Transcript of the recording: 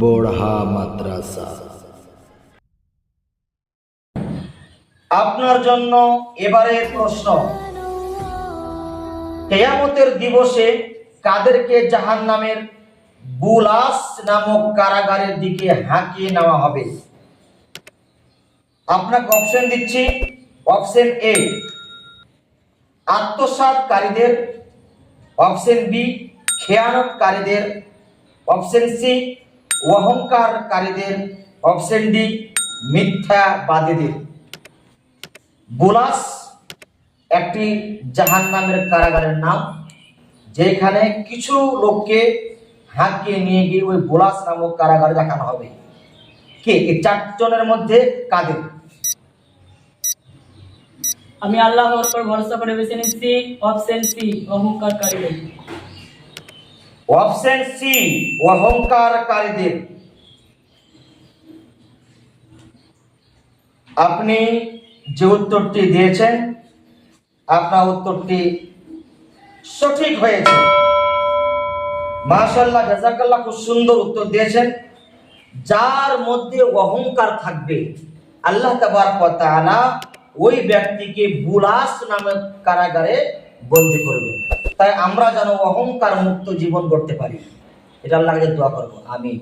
বোড়হা মাদ্রাসা। আপনার জন্য এবারের প্রশ্ন, কিয়ামতের দিবসে কাদেরকে জাহান্নামের বুলাস নামক কারাগারের দিকে হাঁকিয়ে নেওয়া হবে? আপনাকে অপশন দিচ্ছি। অপশন এ আত্মসাৎকারীদের, অপশন বি খেয়ানতকারীদের, অপশন সি অহংকারকারীদের, অপশন ডি মিথ্যাবাদীদের। বুলাস একটি জাহান্নামের কারাগারের নাম, যেখানে কিছু লোককে হাঁকিয়ে নিয়ে গিয়ে ওই বুলাস নামক কারাগারে দেখানো হবে। কে এই চারজনের মধ্যে কাদের? আমি আল্লাহর উপর ভরসা করে বেছে নিচ্ছি অপশন সি অহংকারকারীদের। অপশন সি অহংকারকারীদের। আপনি যে উত্তরটি দিয়েছেন, আপনার উত্তরটি সঠিক হয়েছে। মাশাআল্লাহ, জাযাকাল্লাহ, খুব সুন্দর উত্তর দিয়েছেন। যার মধ্যে অহংকার থাকবে আল্লাহ তাবারক ওয়া তাআলা ওই ব্যক্তিকে বুলাস নামক কারাগারে বন্দী করবেন। তাই আমরা যেন অহংকার মুক্ত জীবন গড়তে পারি, এটা আল্লাহর কাছে দোয়া করব। আমিন।